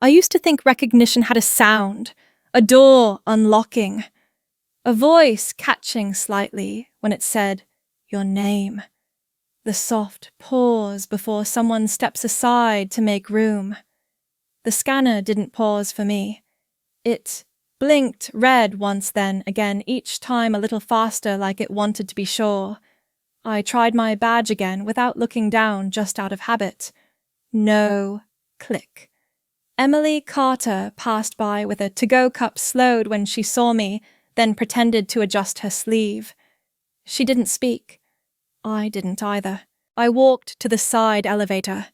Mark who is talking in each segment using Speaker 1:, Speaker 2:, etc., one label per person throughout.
Speaker 1: I used to think recognition had a sound, a door unlocking, a voice catching slightly when it said, your name. The soft pause before someone steps aside to make room. The scanner didn't pause for me. It blinked red once then again, each time a little faster like it wanted to be sure. I tried my badge again without looking down, just out of habit. No click. Emily Carter passed by with a to-go cup, slowed when she saw me, then pretended to adjust her sleeve. She didn't speak. I didn't either. I walked to the side elevator.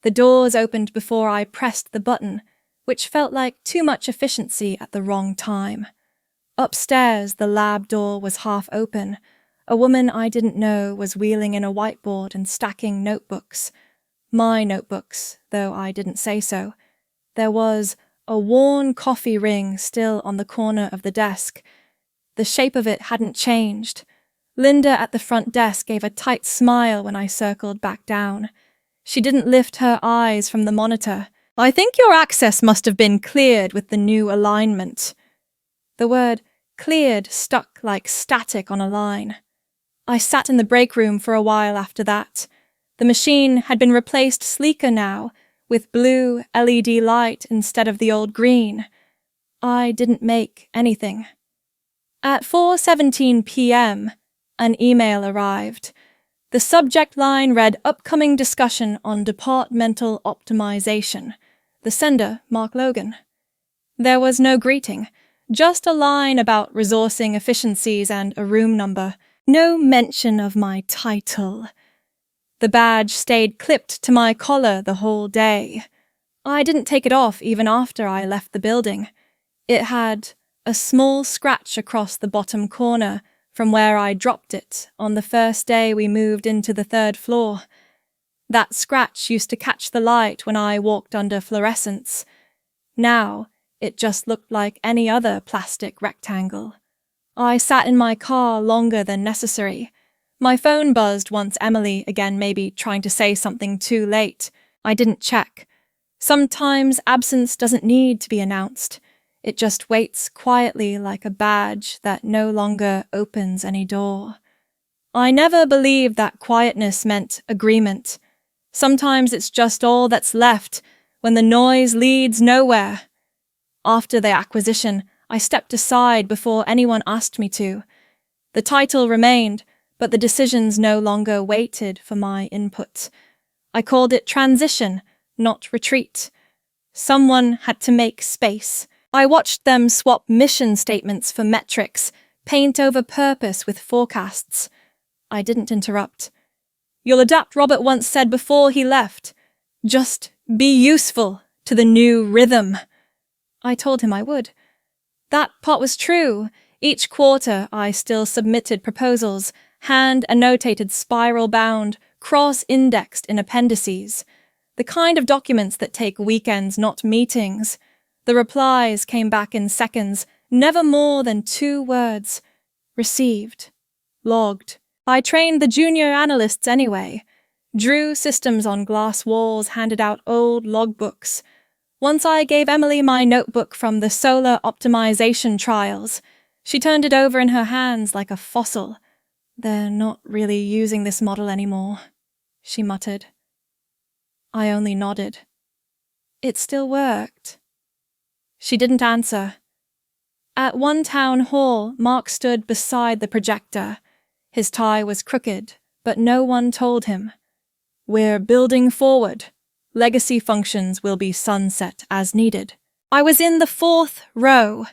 Speaker 1: The doors opened before I pressed the button, which felt like too much efficiency at the wrong time. Upstairs, the lab door was half open. A woman I didn't know was wheeling in a whiteboard and stacking notebooks. My notebooks, though I didn't say so. There was a worn coffee ring still on the corner of the desk. The shape of it hadn't changed. Linda at the front desk gave a tight smile when I circled back down. She didn't lift her eyes from the monitor. I think your access must have been cleared with the new alignment. The word cleared stuck like static on a line. I sat in the break room for a while after that. The machine had been replaced sleeker now, with blue LED light instead of the old green. I didn't make anything. At 4:17 p.m., an email arrived. The subject line read, upcoming discussion on departmental optimization. The sender, Mark Logan. There was no greeting, just a line about resourcing efficiencies and a room number. No mention of my title. The badge stayed clipped to my collar the whole day. I didn't take it off even after I left the building. It had a small scratch across the bottom corner from where I dropped it on the first day we moved into the 3rd floor. That scratch used to catch the light when I walked under fluorescents. Now, it just looked like any other plastic rectangle. I sat in my car longer than necessary. My phone buzzed once Emily, again maybe trying to say something too late. I didn't check. Sometimes absence doesn't need to be announced. It just waits quietly like a badge that no longer opens any door. I never believed that quietness meant agreement. Sometimes it's just all that's left when the noise leads nowhere. After the acquisition, I stepped aside before anyone asked me to. The title remained, but the decisions no longer waited for my input. I called it transition, not retreat. Someone had to make space. I watched them swap mission statements for metrics, paint over purpose with forecasts. I didn't interrupt. You'll adapt, Robert once said before he left. Just be useful to the new rhythm. I told him I would. That part was true. Each quarter I still submitted proposals, hand-annotated spiral-bound, cross-indexed in appendices. The kind of documents that take weekends, not meetings. The replies came back in seconds, never more than 2 words. Received. Logged. I trained the junior analysts anyway. Drew systems on glass walls, handed out old logbooks. Once I gave Emily my notebook from the solar optimization trials. She turned it over in her hands like a fossil. They're not really using this model anymore, she muttered. I only nodded. It still worked. She didn't answer. At one town hall, Mark stood beside the projector. His tie was crooked, but no one told him. We're building forward. Legacy functions will be sunset as needed. I was in the 4th row.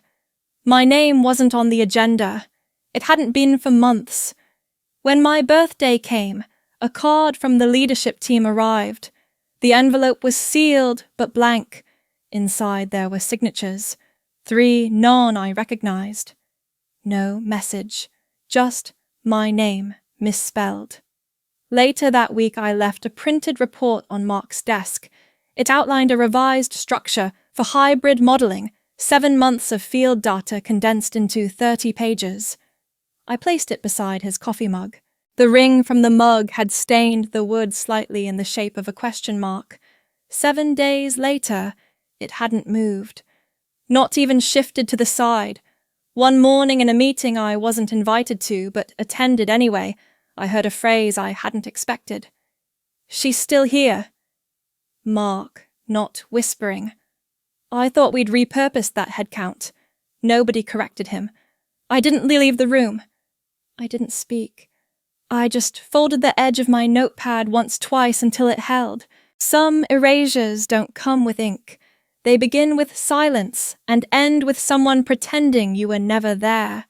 Speaker 1: My name wasn't on the agenda. It hadn't been for months. When my birthday came, a card from the leadership team arrived. The envelope was sealed but blank. Inside there were signatures. 3 none I recognized. No message. Just my name misspelled. Later that week I left a printed report on Mark's desk. It outlined a revised structure for hybrid modeling, 7 months of field data condensed into 30 pages. I placed it beside his coffee mug. The ring from the mug had stained the wood slightly in the shape of a question mark. 7 days later, It hadn't moved. Not even shifted to the side. One morning in a meeting I wasn't invited to, but attended anyway, I heard a phrase I hadn't expected. "She's still here." Mark, not whispering. I thought we'd repurposed that head count. Nobody corrected him. I didn't leave the room. I didn't speak. I just folded the edge of my notepad twice until it held. Some erasures don't come with ink. They begin with silence and end with someone pretending you were never there.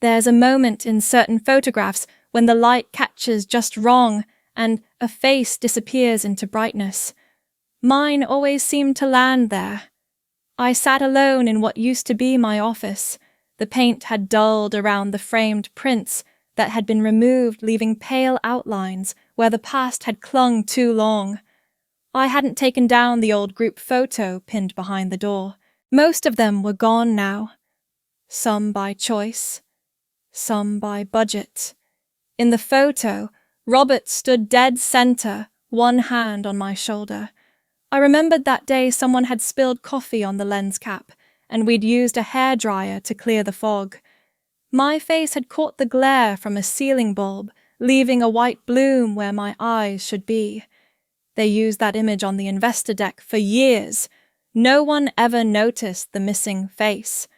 Speaker 1: There's a moment in certain photographs when the light catches just wrong and a face disappears into brightness. Mine always seemed to land there. I sat alone in what used to be my office. The paint had dulled around the framed prints that had been removed, leaving pale outlines where the past had clung too long. I hadn't taken down the old group photo pinned behind the door. Most of them were gone now. Some by choice, some by budget. In the photo, Robert stood dead center, one hand on my shoulder. I remembered that day someone had spilled coffee on the lens cap, and we'd used a hairdryer to clear the fog. My face had caught the glare from a ceiling bulb, leaving a white bloom where my eyes should be. They used that image on the investor deck for years. No one ever noticed the missing face.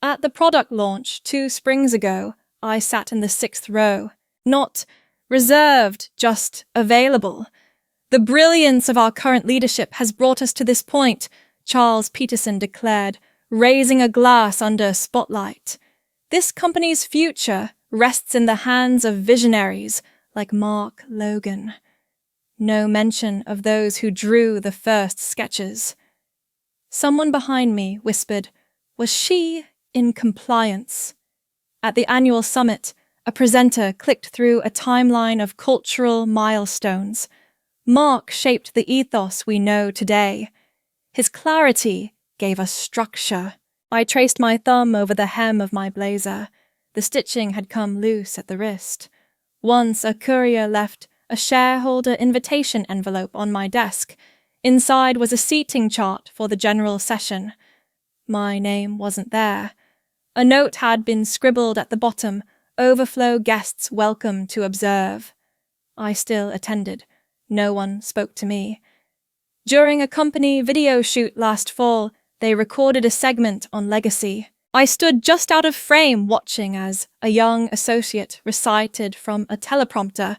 Speaker 1: At the product launch 2 springs ago, I sat in the 6th row. Not reserved, just available. "The brilliance of our current leadership has brought us to this point," Charles Peterson declared, raising a glass under a spotlight. "This company's future rests in the hands of visionaries like Mark Logan." No mention of those who drew the first sketches. Someone behind me whispered, "Was she in compliance?" At the annual summit, a presenter clicked through a timeline of cultural milestones. Mark shaped the ethos we know today. His clarity gave us structure. I traced my thumb over the hem of my blazer. The stitching had come loose at the wrist. Once a courier left a shareholder invitation envelope on my desk. Inside was a seating chart for the general session. My name wasn't there. A note had been scribbled at the bottom, "Overflow guests welcome to observe." I still attended. No one spoke to me. During a company video shoot last fall, they recorded a segment on legacy. I stood just out of frame watching as a young associate recited from a teleprompter,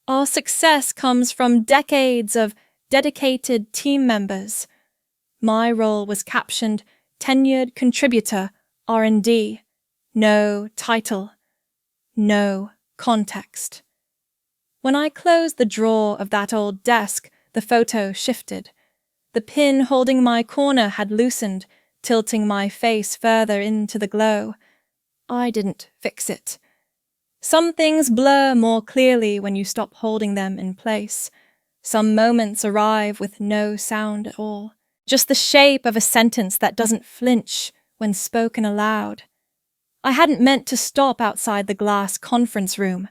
Speaker 1: "Our success comes from decades of dedicated team members." My role was captioned "Tenured Contributor, R&D." No title. No context. When I closed the drawer of that old desk, the photo shifted. The pin holding my corner had loosened, tilting my face further into the glow. I didn't fix it. Some things blur more clearly when you stop holding them in place. Some moments arrive with no sound at all. Just the shape of a sentence that doesn't flinch when spoken aloud. I hadn't meant to stop outside the glass conference room.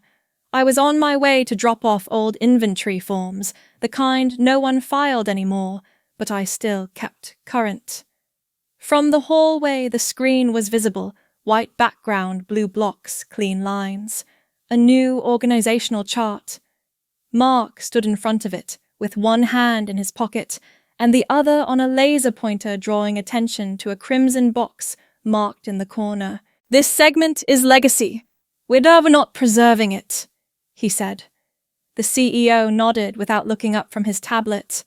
Speaker 1: I was on my way to drop off old inventory forms, the kind no one filed anymore, but I still kept current. From the hallway the screen was visible, white background, blue blocks, clean lines. A new organizational chart. Mark stood in front of it, with one hand in his pocket, and the other on a laser pointer drawing attention to a crimson box marked in the corner. "This segment is legacy. We're not preserving it," he said. The CEO nodded without looking up from his tablet.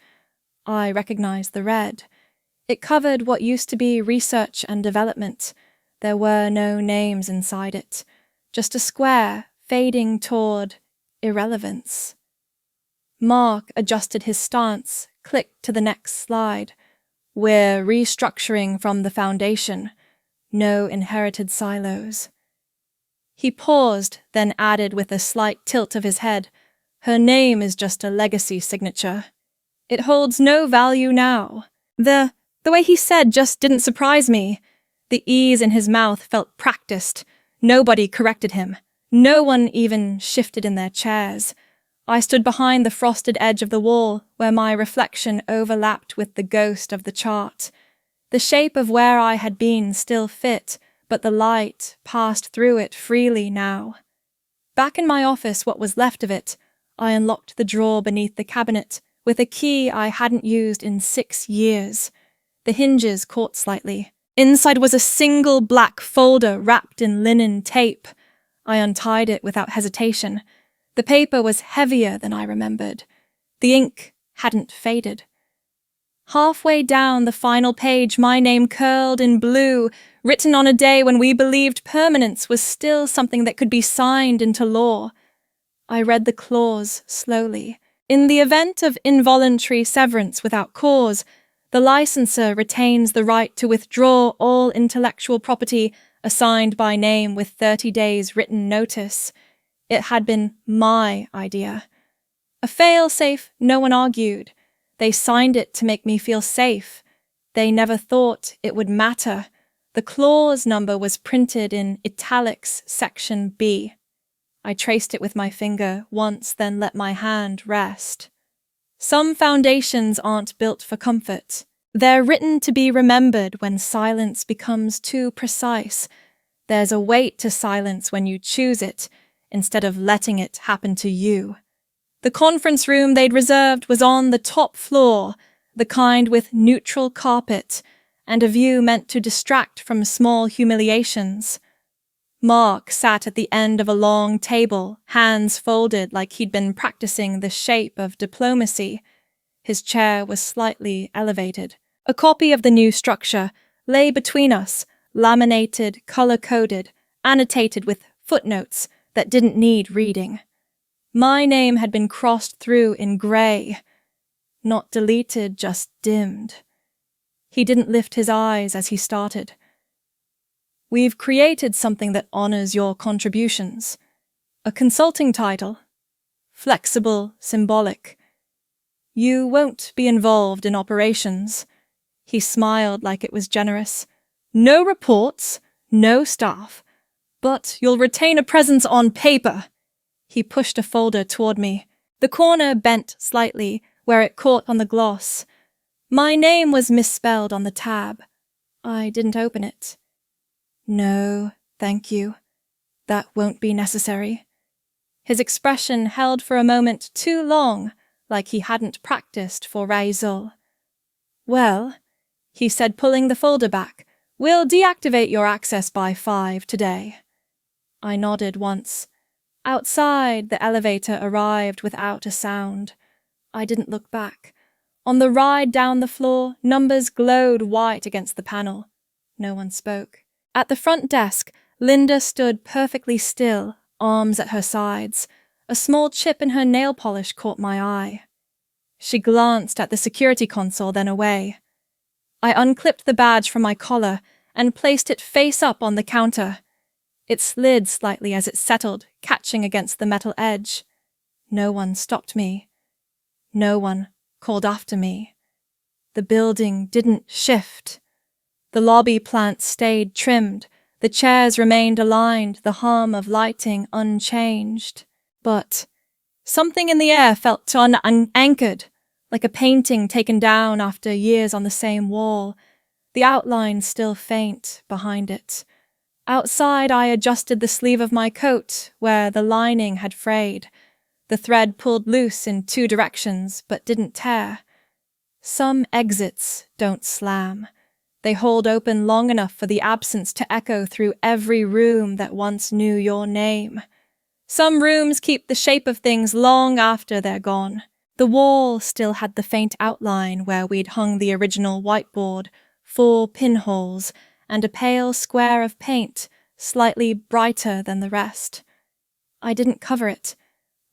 Speaker 1: I recognized the red. It covered what used to be research and development. There were no names inside it, just a square fading toward irrelevance. Mark adjusted his stance, clicked to the next slide. "We're restructuring from the foundation. No inherited silos." He paused, then added with a slight tilt of his head, "Her name is just a legacy signature. It holds no value now." The way he said just didn't surprise me. The ease in his mouth felt practiced. Nobody corrected him. No one even shifted in their chairs. I stood behind the frosted edge of the wall where my reflection overlapped with the ghost of the chart. The shape of where I had been still fit, but the light passed through it freely now. Back in my office, what was left of it, I unlocked the drawer beneath the cabinet with a key I hadn't used in 6 years. The hinges caught slightly. Inside was a single black folder wrapped in linen tape. I untied it without hesitation. The paper was heavier than I remembered. The ink hadn't faded. Halfway down the final page, my name curled in blue, written on a day when we believed permanence was still something that could be signed into law. I read the clause slowly. In the event of involuntary severance without cause, the licensor retains the right to withdraw all intellectual property assigned by name with 30 days written notice. It had been my idea. A fail-safe no one argued. They signed it to make me feel safe. They never thought it would matter. The clause number was printed in italics, section B. I traced it with my finger once, then let my hand rest. Some foundations aren't built for comfort. They're written to be remembered when silence becomes too precise. There's a weight to silence when you choose it, instead of letting it happen to you. The conference room they'd reserved was on the top floor, the kind with neutral carpet, and a view meant to distract from small humiliations. Mark sat at the end of a long table, hands folded like he'd been practicing the shape of diplomacy. His chair was slightly elevated. A copy of the new structure lay between us, laminated, color-coded, annotated with footnotes that didn't need reading. My name had been crossed through in grey. Not deleted, just dimmed. He didn't lift his eyes as he started. We've created something that honors your contributions. A consulting title. Flexible, symbolic. You won't be involved in operations. He smiled like it was generous. No reports, no staff. But you'll retain a presence on paper. He pushed a folder toward me. The corner bent slightly, where it caught on the gloss. My name was misspelled on the tab. I didn't open it. No, thank you. That won't be necessary. His expression held for a moment too long, like he hadn't practiced for Raizul. Well, he said, pulling the folder back, we'll deactivate your access by 5 today. I nodded once. Outside, the elevator arrived without a sound. I didn't look back. On the ride down the floor, numbers glowed white against the panel. No one spoke. At the front desk, Linda stood perfectly still, arms at her sides. A small chip in her nail polish caught my eye. She glanced at the security console, then away. I unclipped the badge from my collar and placed it face up on the counter. It slid slightly as it settled, catching against the metal edge. No one stopped me. No one called after me. The building didn't shift. The lobby plants stayed trimmed. The chairs remained aligned, the hum of lighting unchanged. But something in the air felt unanchored, like a painting taken down after years on the same wall, the outline still faint behind it. Outside, I adjusted the sleeve of my coat, where the lining had frayed. The thread pulled loose in 2 directions, but didn't tear. Some exits don't slam. They hold open long enough for the absence to echo through every room that once knew your name. Some rooms keep the shape of things long after they're gone. The wall still had the faint outline where we'd hung the original whiteboard, 4 pinholes, and a pale square of paint, slightly brighter than the rest. I didn't cover it.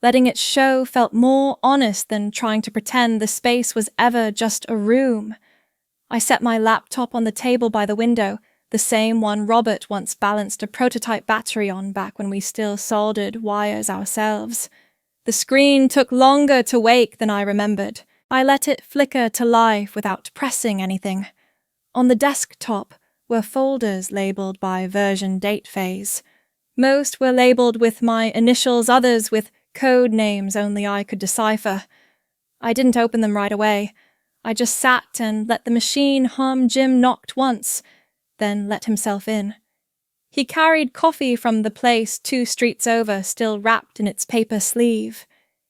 Speaker 1: Letting it show felt more honest than trying to pretend the space was ever just a room. I set my laptop on the table by the window, the same one Robert once balanced a prototype battery on back when we still soldered wires ourselves. The screen took longer to wake than I remembered. I let it flicker to life without pressing anything. On the desktop were folders labeled by version date phase. Most were labeled with my initials, others with code names only I could decipher. I didn't open them right away. I just sat and let the machine hum. Jim knocked once, then let himself in. He carried coffee from the place 2 streets over, still wrapped in its paper sleeve.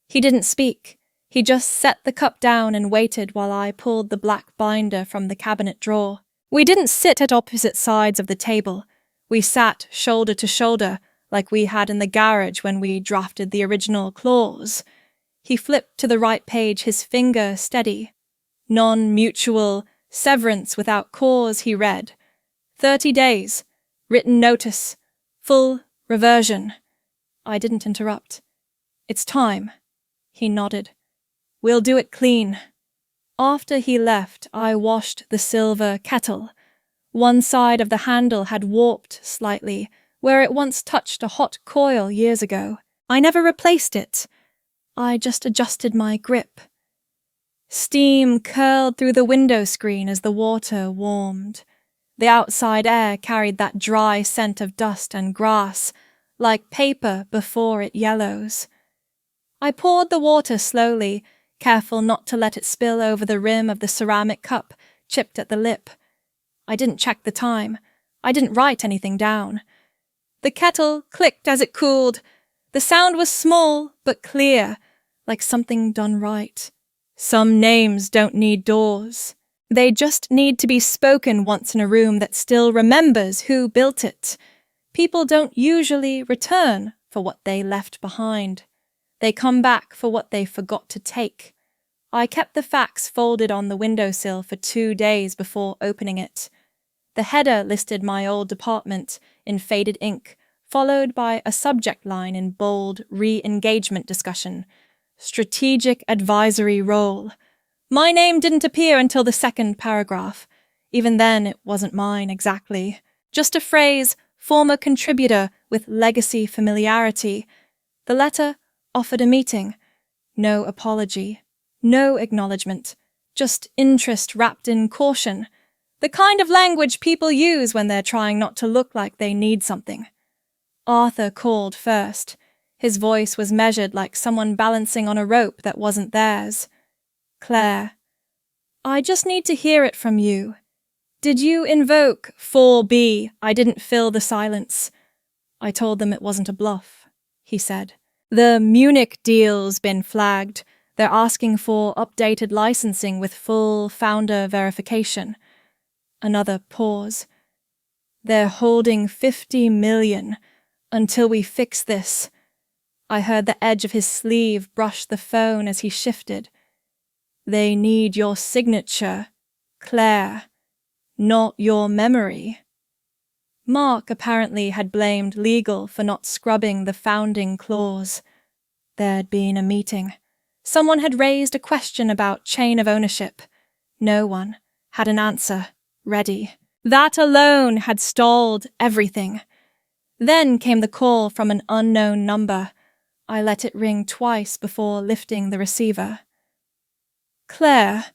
Speaker 1: He didn't speak. He just set the cup down and waited while I pulled the black binder from the cabinet drawer. We didn't sit at opposite sides of the table. We sat shoulder to shoulder, like we had in the garage when we drafted the original clause. He flipped to the right page, his finger steady. Non-mutual severance without cause, he read. 30 days. Written notice. Full reversion. I didn't interrupt. It's time. He nodded. We'll do it clean. After he left, I washed the silver kettle. One side of the handle had warped slightly, where it once touched a hot coil years ago. I never replaced it. I just adjusted my grip. Steam curled through the window screen as the water warmed. The outside air carried that dry scent of dust and grass, like paper before it yellows. I poured the water slowly, careful not to let it spill over the rim of the ceramic cup, chipped at the lip. I didn't check the time. I didn't write anything down. The kettle clicked as it cooled. The sound was small but clear, like something done right. Some names don't need doors. They just need to be spoken once in a room that still remembers who built it. People don't usually return for what they left behind. They come back for what they forgot to take. I kept the fax folded on the windowsill for 2 days before opening it. The header listed my old department in faded ink, followed by a subject line in bold re-engagement discussion. Strategic advisory role. My name didn't appear until the 2nd paragraph. Even then, it wasn't mine exactly. Just a phrase, former contributor with legacy familiarity. The letter offered a meeting. No apology. No acknowledgement. Just interest wrapped in caution. The kind of language people use when they're trying not to look like they need something. Arthur called first. His voice was measured like someone balancing on a rope that wasn't theirs. Claire, I just need to hear it from you. Did you invoke 4B? I didn't fill the silence. I told them it wasn't a bluff, he said. The Munich deal's been flagged. They're asking for updated licensing with full founder verification. Another pause. They're holding 50 million until we fix this. I heard the edge of his sleeve brush the phone as he shifted. They need your signature, Claire, not your memory. Mark apparently had blamed legal for not scrubbing the founding clause. There'd been a meeting. Someone had raised a question about chain of ownership. No one had an answer ready. That alone had stalled everything. Then came the call from an unknown number. I let it ring twice before lifting the receiver. Claire,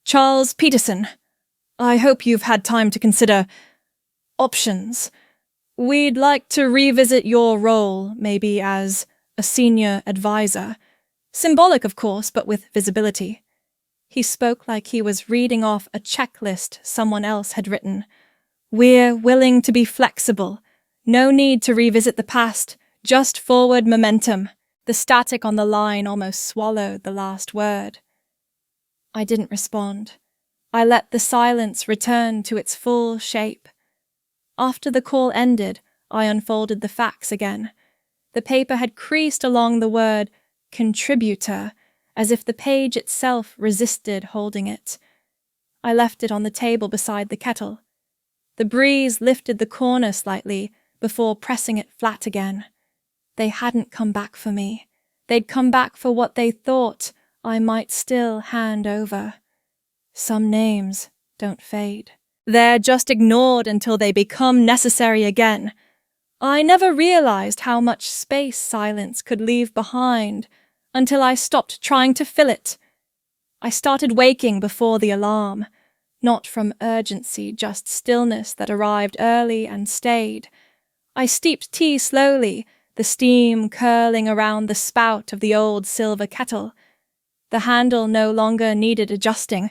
Speaker 1: Charles Peterson, I hope you've had time to consider options. We'd like to revisit your role, maybe as a senior advisor. Symbolic, of course, but with visibility. He spoke like he was reading off a checklist someone else had written. We're willing to be flexible. No need to revisit the past, just forward momentum. The static on the line almost swallowed the last word. I didn't respond. I let the silence return to its full shape. After the call ended, I unfolded the fax again. The paper had creased along the word contributor, as if the page itself resisted holding it. I left it on the table beside the kettle. The breeze lifted the corner slightly before pressing it flat again. They hadn't come back for me. They'd come back for what they thought I might still hand over. Some names don't fade. They're just ignored until they become necessary again. I never realized how much space silence could leave behind until I stopped trying to fill it. I started waking before the alarm, not from urgency, just stillness that arrived early and stayed. I steeped tea slowly, the steam curling around the spout of the old silver kettle. The handle no longer needed adjusting.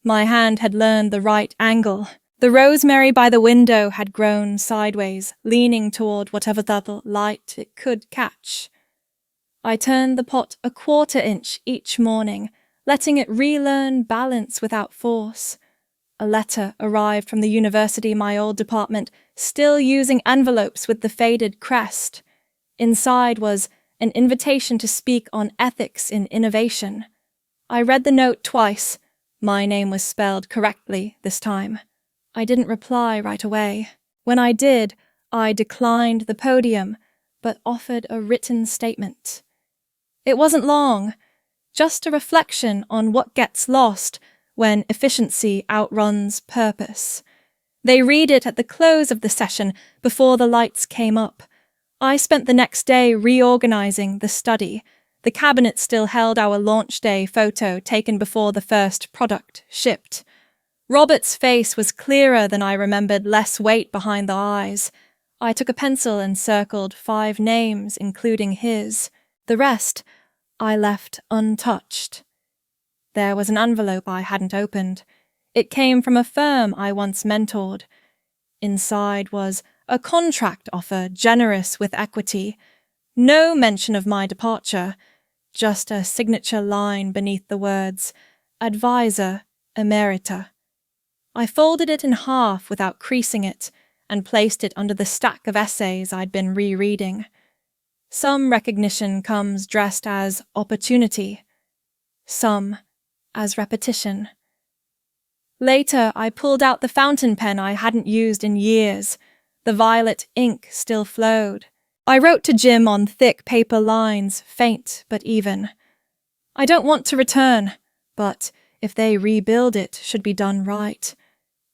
Speaker 1: My hand had learned the right angle. The rosemary by the window had grown sideways, leaning toward whatever the light it could catch. I turned the pot a 1/4 inch each morning, letting it relearn balance without force. A letter arrived from the university, my old department, still using envelopes with the faded crest. Inside was an invitation to speak on ethics in innovation. I read the note twice. My name was spelled correctly this time. I didn't reply right away. When I did, I declined the podium, but offered a written statement. It wasn't long, just a reflection on what gets lost when efficiency outruns purpose. They read it at the close of the session before the lights came up. I spent the next day reorganizing the study. The cabinet still held our launch day photo taken before the first product shipped. Robert's face was clearer than I remembered, less weight behind the eyes. I took a pencil and circled 5 names, including his. The rest I left untouched. There was an envelope I hadn't opened. It came from a firm I once mentored. Inside was a contract offer generous with equity. No mention of my departure, just a signature line beneath the words, Advisor Emerita. I folded it in half without creasing it and placed it under the stack of essays I'd been rereading. Some recognition comes dressed as opportunity, some as repetition. Later, I pulled out the fountain pen I hadn't used in years. The violet ink still flowed. I wrote to Jim on thick paper lines, faint but even. I don't want to return, but if they rebuild it, should be done right.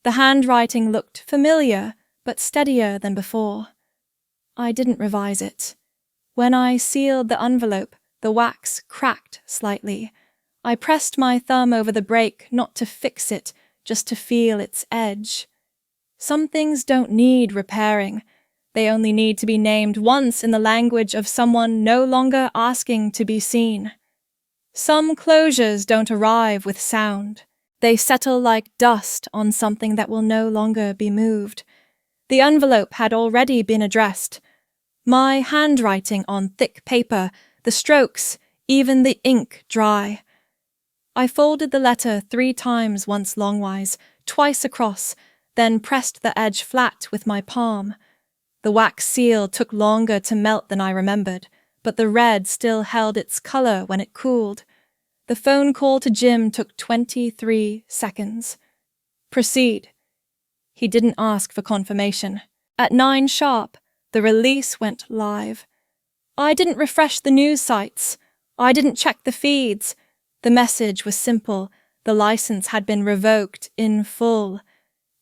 Speaker 1: The handwriting looked familiar, but steadier than before. I didn't revise it. When I sealed the envelope, the wax cracked slightly. I pressed my thumb over the break, not to fix it, just to feel its edge. Some things don't need repairing. They only need to be named once in the language of someone no longer asking to be seen. Some closures don't arrive with sound. They settle like dust on something that will no longer be moved. The envelope had already been addressed. My handwriting on thick paper, the strokes, even the ink dry. I folded the letter 3 times once longwise, twice across, then pressed the edge flat with my palm. The wax seal took longer to melt than I remembered, but the red still held its color when it cooled. The phone call to Jim took 23 seconds. Proceed. He didn't ask for confirmation. At 9 sharp, the release went live. I didn't refresh the news sites. I didn't check the feeds. The message was simple. The license had been revoked in full.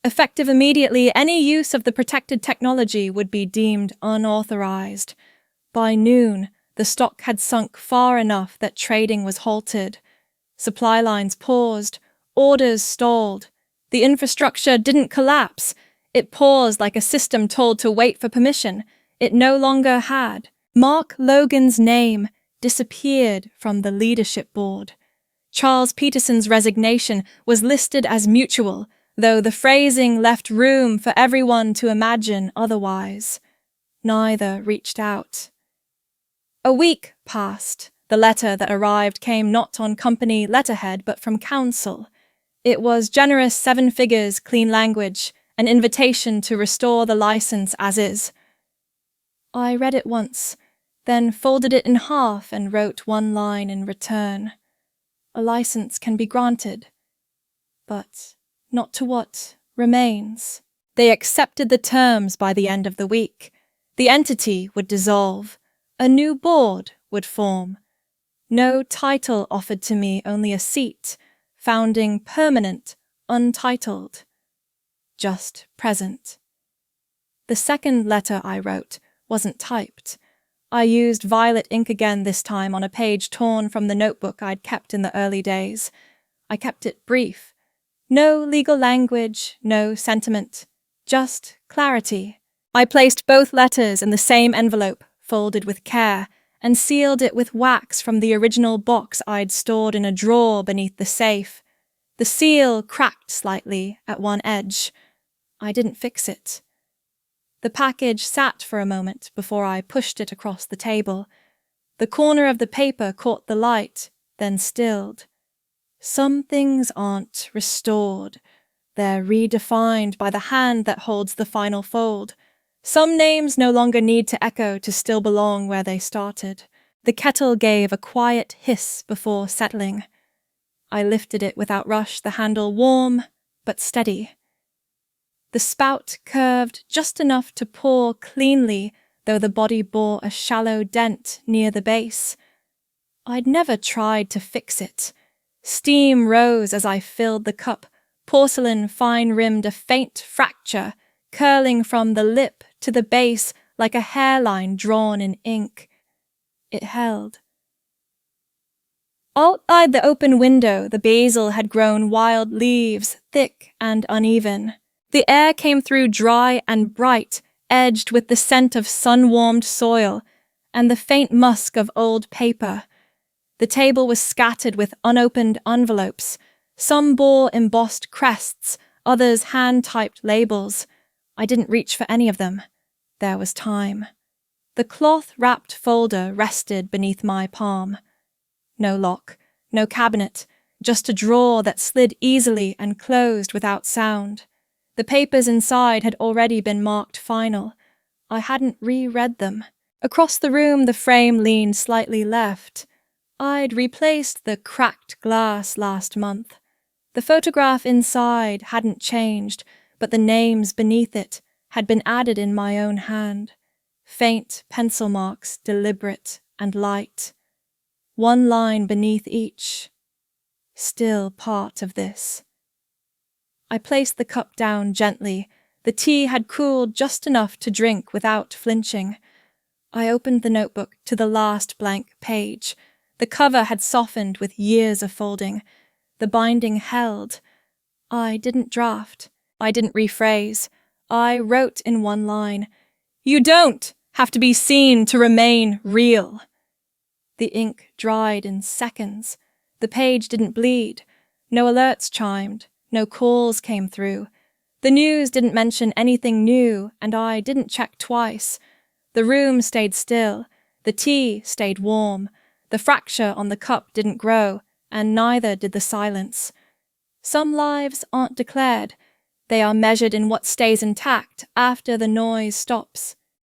Speaker 1: Effective immediately, any use of the protected technology would be deemed unauthorized. By noon, the stock had sunk far enough that trading was halted. Supply lines paused, orders stalled. The infrastructure didn't collapse. It paused like a system told to wait for permission. It no longer had. Mark Logan's name disappeared from the leadership board. Charles Peterson's resignation was listed as mutual, though the phrasing left room for everyone to imagine otherwise. Neither reached out. A week passed. The letter that arrived came not on company letterhead but from counsel. It was generous 7 figures, clean language, an invitation to restore the license as is. I read it once, then folded it in half and wrote 1 line in return. A license can be granted, but not to what remains. They accepted the terms by the end of the week. The entity would dissolve. A new board would form. No title offered to me, only a seat, founding permanent, untitled. Just present. The second letter I wrote wasn't typed. I used violet ink again this time on a page torn from the notebook I'd kept in the early days. I kept it brief. No legal language, no sentiment, just clarity. I placed both letters in the same envelope, folded with care, and sealed it with wax from the original box I'd stored in a drawer beneath the safe. The seal cracked slightly at one edge. I didn't fix it. The package sat for a moment before I pushed it across the table. The corner of the paper caught the light, then stilled. Some things aren't restored. They're redefined by the hand that holds the final fold. Some names no longer need to echo to still belong where they started. The kettle gave a quiet hiss before settling. I lifted it without rush, the handle warm but steady. The spout curved just enough to pour cleanly, though the body bore a shallow dent near the base. I'd never tried to fix it. Steam rose as I filled the cup, porcelain fine-rimmed, a faint fracture, curling from the lip to the base like a hairline drawn in ink. It held. Outside the open window, the basil had grown wild leaves, thick and uneven. The air came through dry and bright, edged with the scent of sun-warmed soil and the faint musk of old paper. The table was scattered with unopened envelopes. Some bore embossed crests, others hand-typed labels. I didn't reach for any of them. There was time. The cloth-wrapped folder rested beneath my palm. No lock, no cabinet, just a drawer that slid easily and closed without sound. The papers inside had already been marked final. I hadn't reread them. Across the room the frame leaned slightly left. I'd replaced the cracked glass last month. The photograph inside hadn't changed, but the names beneath it had been added in my own hand. Faint pencil marks, deliberate and light. One line beneath each. Still part of this. I placed the cup down gently. The tea had cooled just enough to drink without flinching. I opened the notebook to the last blank page. The cover had softened with years of folding. The binding held. I didn't draft. I didn't rephrase. I wrote in one line, "You don't have to be seen to remain real." The ink dried in seconds. The page didn't bleed. No alerts chimed. No calls came through. The news didn't mention anything new, and I didn't check twice. The room stayed still. The tea stayed warm. The fracture on the cup didn't grow, and neither did the silence. Some lives aren't declared. They are measured in what stays intact after the noise stops.